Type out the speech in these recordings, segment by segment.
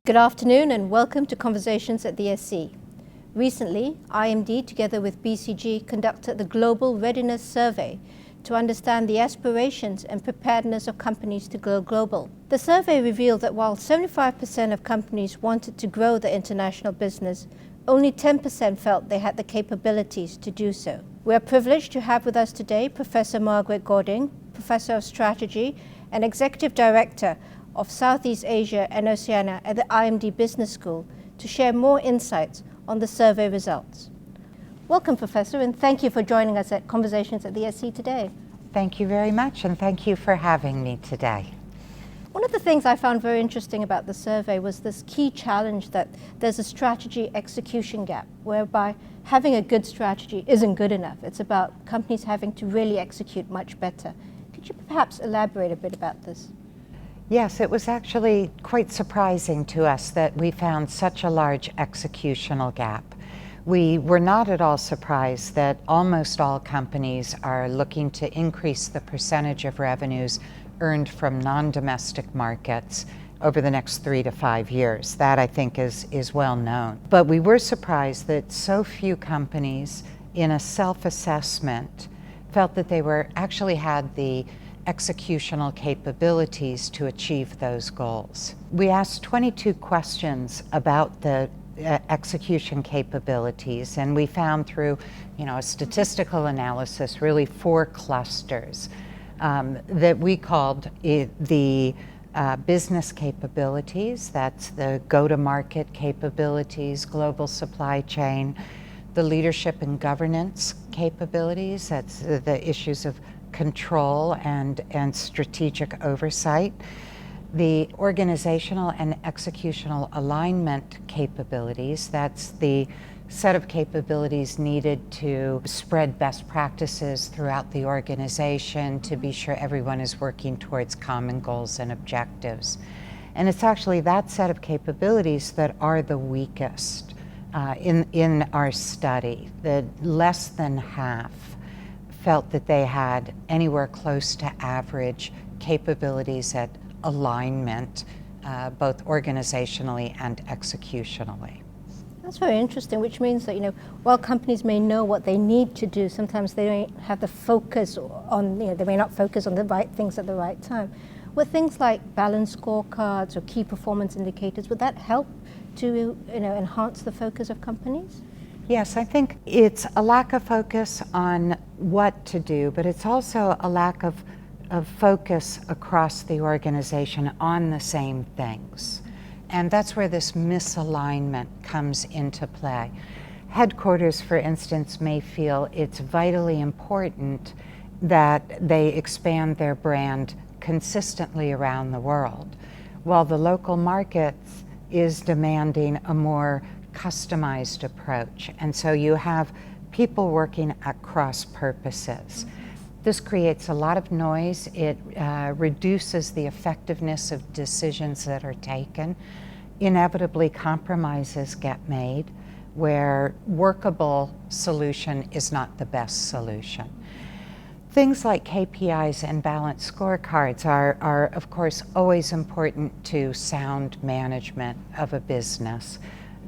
Good afternoon and welcome to Conversations at the SC. Recently, IMD together with BCG conducted the Global Readiness Survey to understand the aspirations and preparedness of companies to go global. The survey revealed that while 75% of companies wanted to grow their international business, only 10% felt they had the capabilities to do so. We are privileged to have with us today Professor Margaret Cording, Professor of Strategy and Executive Director of Southeast Asia and Oceania at the IMD Business School, to share more insights on the survey results. Welcome, Professor, and thank you for joining us at Conversations at the SC today. Thank you very much, and thank you for having me today. One of the things I found very interesting about the survey was this key challenge that there's a strategy execution gap, whereby having a good strategy isn't good enough. It's about companies having to really execute much better. Could you perhaps elaborate a bit about this? Yes, it was actually quite surprising to us that we found such a large executional gap. We were not at all surprised that almost all companies are looking to increase the percentage of revenues earned from non-domestic markets over the next 3 to 5 years. That, I think, is well known. But we were surprised that so few companies in a self-assessment felt that they actually had the executional capabilities to achieve those goals. We asked 22 questions about the execution capabilities, and we found through a statistical analysis really 4 clusters that we called the business capabilities. That's the go-to-market capabilities, global supply chain, the leadership and governance capabilities. That's the issues of control and strategic oversight, the organizational and executional alignment capabilities. That's the set of capabilities needed to spread best practices throughout the organization to be sure everyone is working towards common goals and objectives. And it's actually that set of capabilities that are the weakest in our study. That less than half felt that they had anywhere close to average capabilities at alignment, both organizationally and executionally. That's very interesting, which means that, while companies may know what they need to do, sometimes they don't have the focus on, they may not focus on the right things at the right time. With things like balanced scorecards or key performance indicators, would that help to, enhance the focus of companies? Yes, I think it's a lack of focus on what to do, but it's also a lack of focus across the organization on the same things. And that's where this misalignment comes into play. Headquarters, for instance, may feel it's vitally important that they expand their brand consistently around the world, while the local markets is demanding a more customized approach. And so you have people working at cross purposes. This creates a lot of noise. It reduces the effectiveness of decisions that are taken. Inevitably, compromises get made where workable solution is not the best solution. Things like KPIs and balanced scorecards are of course always important to sound management of a business.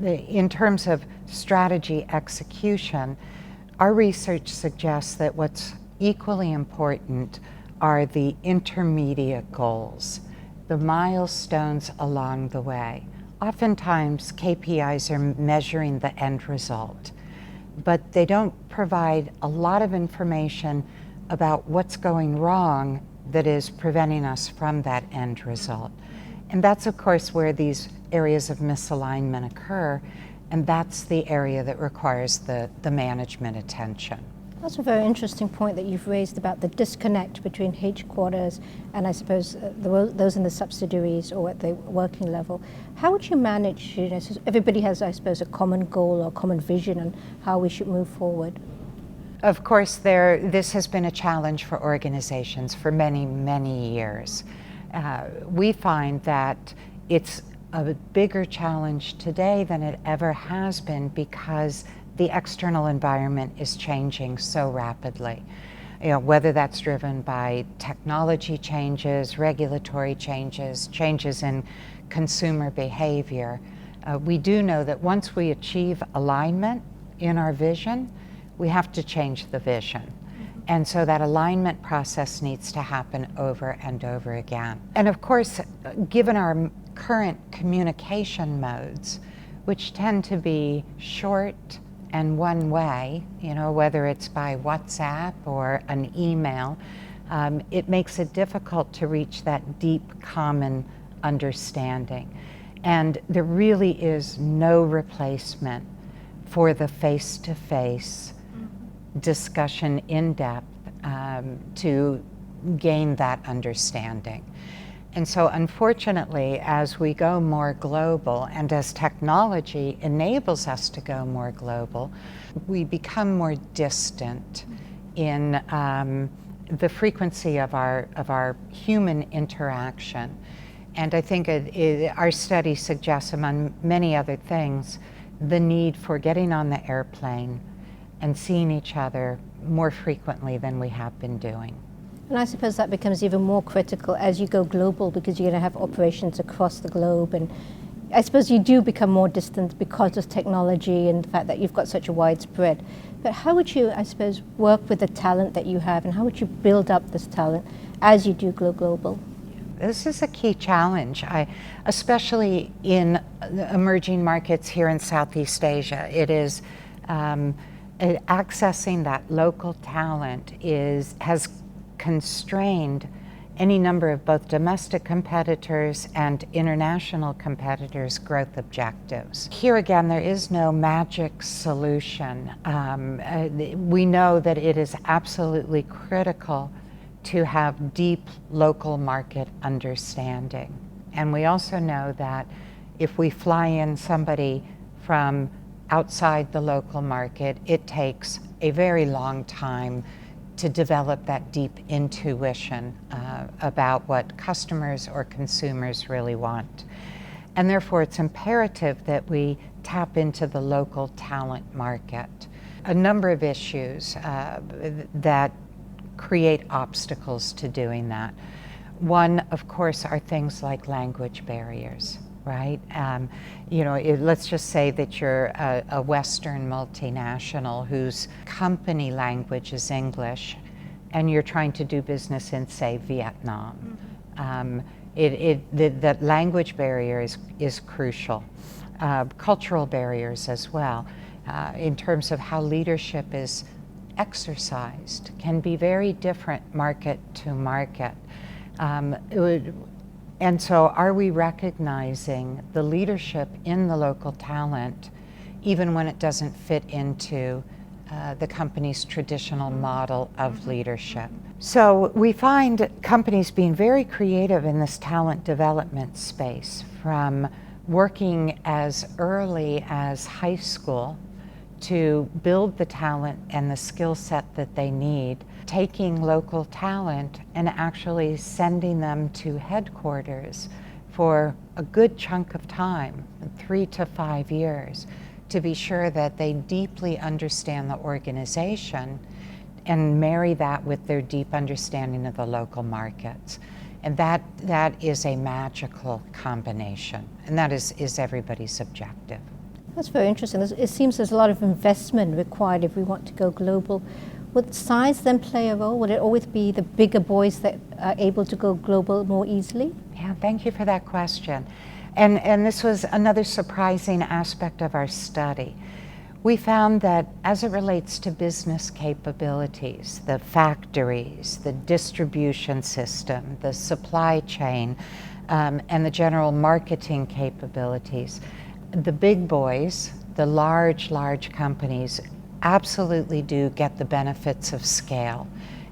In terms of strategy execution, our research suggests that what's equally important are the intermediate goals, the milestones along the way. Oftentimes, KPIs are measuring the end result, but they don't provide a lot of information about what's going wrong that is preventing us from that end result. And that's, of course, where these areas of misalignment occur, and that's the area that requires the management attention. That's a very interesting point that you've raised about the disconnect between headquarters and, I suppose, those in the subsidiaries or at the working level. How would you manage, so everybody has, I suppose, a common goal or common vision on how we should move forward? Of course, this has been a challenge for organizations for many, many years. We find that it's a bigger challenge today than it ever has been because the external environment is changing so rapidly. Whether that's driven by technology changes, regulatory changes, changes in consumer behavior, we do know that once we achieve alignment in our vision, we have to change the vision. And so that alignment process needs to happen over and over again. And of course, given our current communication modes, which tend to be short and one way, whether it's by WhatsApp or an email, it makes it difficult to reach that deep common understanding. And there really is no replacement for the face-to-face discussion in depth to gain that understanding. And so unfortunately, as we go more global and as technology enables us to go more global, we become more distant in the frequency of our human interaction. And I think our study suggests, among many other things, the need for getting on the airplane and seeing each other more frequently than we have been doing. And I suppose that becomes even more critical as you go global, because you're going to have operations across the globe. And I suppose you do become more distant because of technology and the fact that you've got such a widespread. But how would you, I suppose, work with the talent that you have, and how would you build up this talent as you do go global? This is a key challenge, especially in emerging markets here in Southeast Asia. It is accessing that local talent has constrained any number of both domestic competitors and international competitors' growth objectives. Here again, there is no magic solution. We know that it is absolutely critical to have deep local market understanding. And we also know that if we fly in somebody from outside the local market, it takes a very long time to develop that deep intuition about what customers or consumers really want. And therefore, it's imperative that we tap into the local talent market. A number of issues that create obstacles to doing that. One, of course, are things like language barriers, right? Let's just say that you're a Western multinational whose company language is English, and you're trying to do business in, say, Vietnam. That language barrier is crucial. Cultural barriers as well, in terms of how leadership is exercised, can be very different market to market. And so are we recognizing the leadership in the local talent, even when it doesn't fit into the company's traditional model of leadership? So we find companies being very creative in this talent development space, from working as early as high school to build the talent and the skill set that they need, taking local talent and actually sending them to headquarters for a good chunk of time, 3 to 5 years, to be sure that they deeply understand the organization and marry that with their deep understanding of the local markets. And that is a magical combination, and that is everybody's objective. That's very interesting. It seems there's a lot of investment required if we want to go global. Would size then play a role? Would it always be the bigger boys that are able to go global more easily? Yeah, thank you for that question. And this was another surprising aspect of our study. We found that as it relates to business capabilities, the factories, the distribution system, the supply chain, and the general marketing capabilities, the big boys, the large companies, absolutely do get the benefits of scale,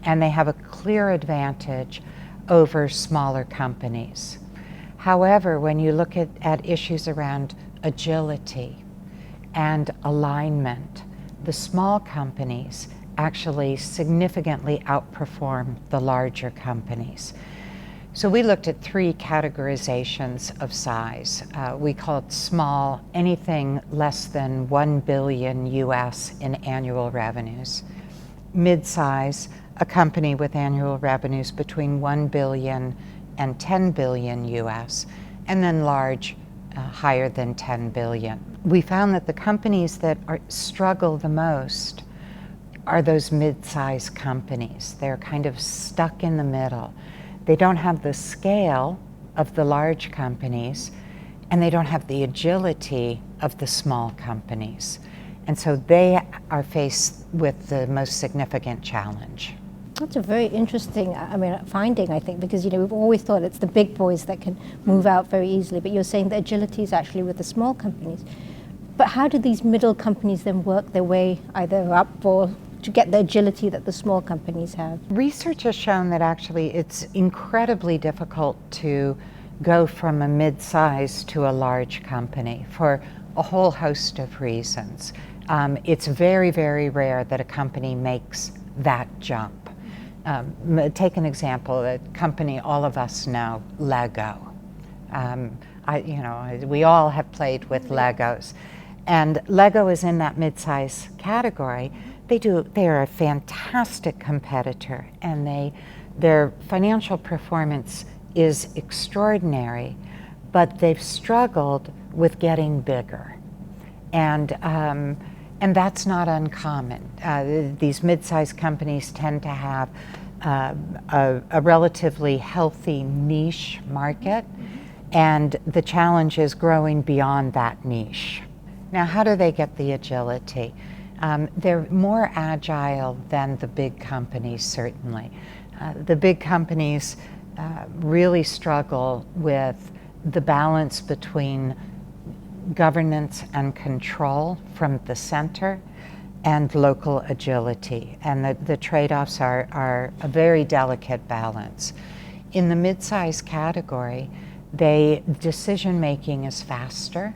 and they have a clear advantage over smaller companies. However, when you look at issues around agility and alignment, the small companies actually significantly outperform the larger companies. So we looked at 3 categorizations of size. We called small anything less than $1 billion US in annual revenues. Mid-size, a company with annual revenues between $1 billion and $10 billion US. and then large, higher than 10 billion. We found that the companies that struggle the most are those mid-sized companies. They're kind of stuck in the middle. They don't have the scale of the large companies, and they don't have the agility of the small companies. And so they are faced with the most significant challenge. That's a very interesting, finding, I think, because we've always thought it's the big boys that can move out very easily, but you're saying the agility is actually with the small companies. But how do these middle companies then work their way either up or to get the agility that the small companies have? Research has shown that actually it's incredibly difficult to go from a mid-size to a large company for a whole host of reasons. It's very, very rare that a company makes that jump. Take an example, a company all of us know, Lego. We all have played with Legos. And Lego is in that mid-size category. They are a fantastic competitor, and their financial performance is extraordinary, but they've struggled with getting bigger. And that's not uncommon. These mid-sized companies tend to have a relatively healthy niche market, and the challenge is growing beyond that niche. Now, how do they get the agility? They're more agile than the big companies, certainly. The big companies really struggle with the balance between governance and control from the center and local agility. And the trade-offs are a very delicate balance. In the mid-size category, decision-making is faster.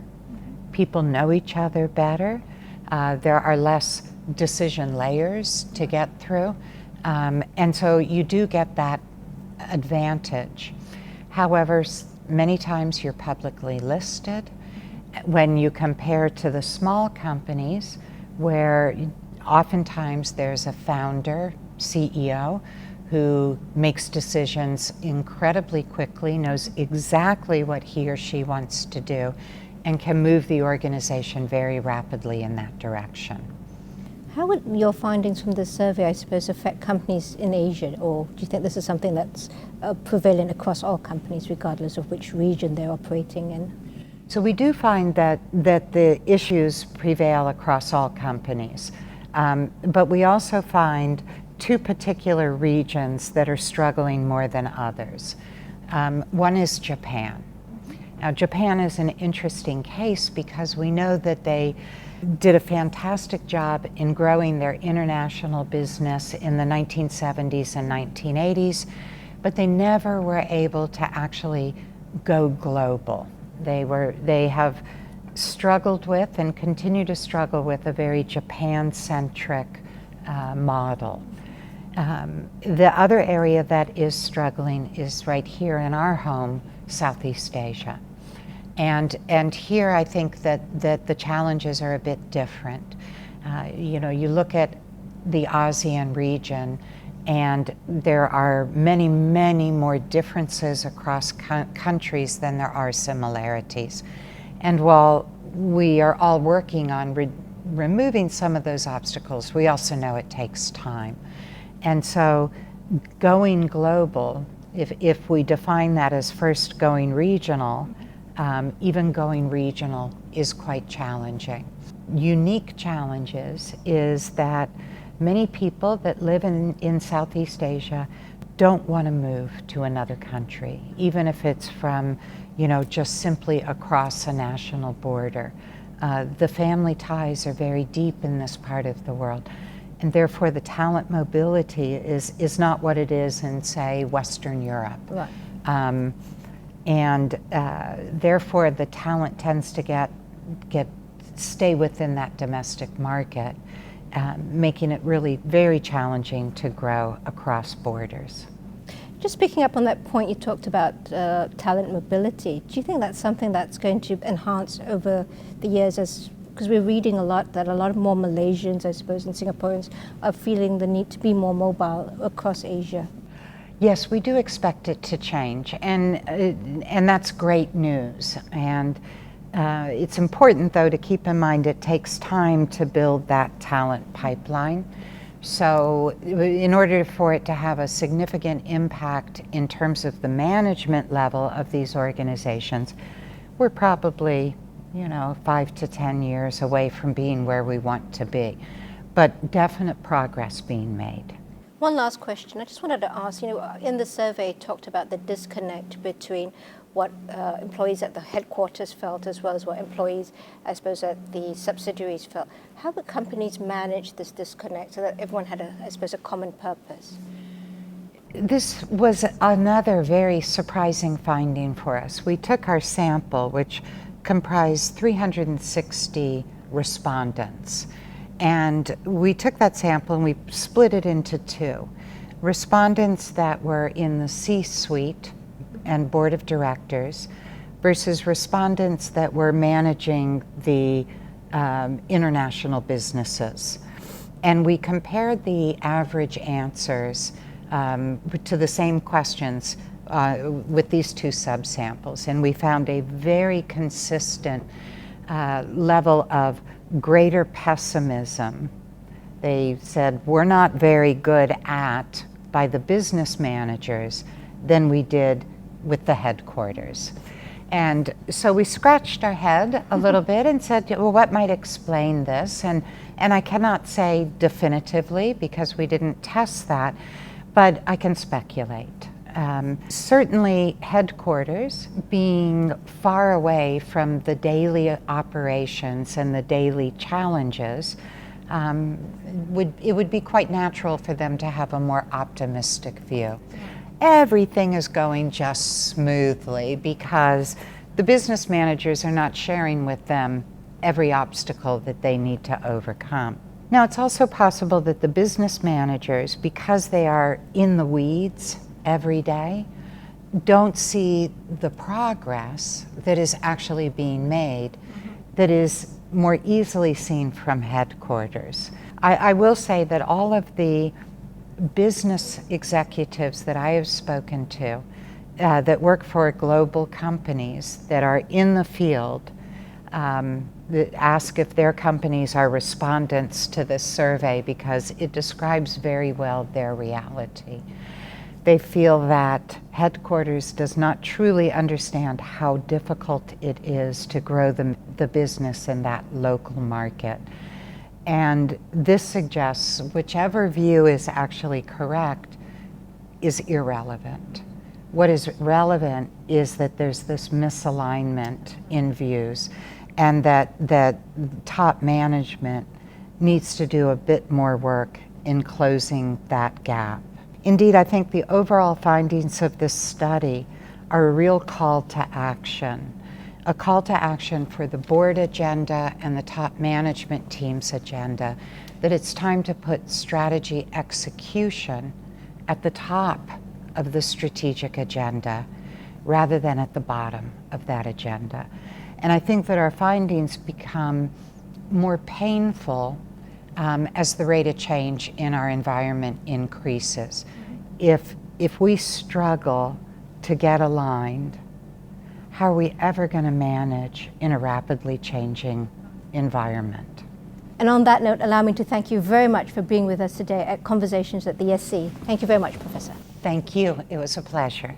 People know each other better. There are less decision layers to get through. And so you do get that advantage. However, many times you're publicly listed. When you compare to the small companies, where oftentimes there's a founder, CEO, who makes decisions incredibly quickly, knows exactly what he or she wants to do, and can move the organization very rapidly in that direction. How would your findings from this survey, I suppose, affect companies in Asia, or do you think this is something that's prevalent across all companies, regardless of which region they're operating in? So we do find that the issues prevail across all companies, but we also find two particular regions that are struggling more than others. One is Japan. Now, Japan is an interesting case because we know that they did a fantastic job in growing their international business in the 1970s and 1980s, but they never were able to actually go global. They have struggled with and continue to struggle with a very Japan-centric model. The other area that is struggling is right here in our home, Southeast Asia. And here I think that the challenges are a bit different. You look at the ASEAN region, and there are many, many more differences across countries than there are similarities. And while we are all working on removing some of those obstacles, we also know it takes time. And so going global, if we define that as first going regional, even going regional is quite challenging. Unique challenges is that many people that live in Southeast Asia don't want to move to another country, even if it's from, just simply across a national border. The family ties are very deep in this part of the world, and therefore the talent mobility is not what it is in, say, Western Europe. Right. Therefore the talent tends to stay within that domestic market, making it really very challenging to grow across borders. Just picking up on that point you talked about, talent mobility, do you think that's something that's going to enhance over the years, because we're reading a lot that a lot more Malaysians, I suppose, and Singaporeans are feeling the need to be more mobile across Asia? Yes, we do expect it to change, and that's great news. And it's important, though, to keep in mind it takes time to build that talent pipeline. So in order for it to have a significant impact in terms of the management level of these organizations, we're probably, 5 to 10 years away from being where we want to be. But definite progress being made. One last question. I just wanted to ask, in the survey it talked about the disconnect between what employees at the headquarters felt as well as what employees, I suppose, at the subsidiaries felt. How would companies manage this disconnect so that everyone had, a common purpose? This was another very surprising finding for us. We took our sample, which comprised 360 respondents. And we took that sample and we split it into two. Respondents that were in the C-suite and board of directors versus respondents that were managing the international businesses. And we compared the average answers to the same questions with these two subsamples. And we found a very consistent level of greater pessimism. They said, we're not very good at, by the business managers, than we did with the headquarters. And so we scratched our head a little bit and said, well, what might explain this? And I cannot say definitively because we didn't test that, but I can speculate. Certainly headquarters, being far away from the daily operations and the daily challenges, it would be quite natural for them to have a more optimistic view. Everything is going just smoothly because the business managers are not sharing with them every obstacle that they need to overcome. Now, it's also possible that the business managers, because they are in the weeds every day, don't see the progress that is actually being made that is more easily seen from headquarters. I will say that all of the business executives that I have spoken to that work for global companies that are in the field that ask if their companies are respondents to this survey because it describes very well their reality. They feel that headquarters does not truly understand how difficult it is to grow the business in that local market. And this suggests whichever view is actually correct is irrelevant. What is relevant is that there's this misalignment in views and that top management needs to do a bit more work in closing that gap. Indeed, I think the overall findings of this study are a real call to action. A call to action for the board agenda and the top management team's agenda, that it's time to put strategy execution at the top of the strategic agenda rather than at the bottom of that agenda. And I think that our findings become more painful as the rate of change in our environment increases. If we struggle to get aligned, how are we ever going to manage in a rapidly changing environment? And on that note, allow me to thank you very much for being with us today at Conversations at the SC. Thank you very much, Professor. Thank you. It was a pleasure.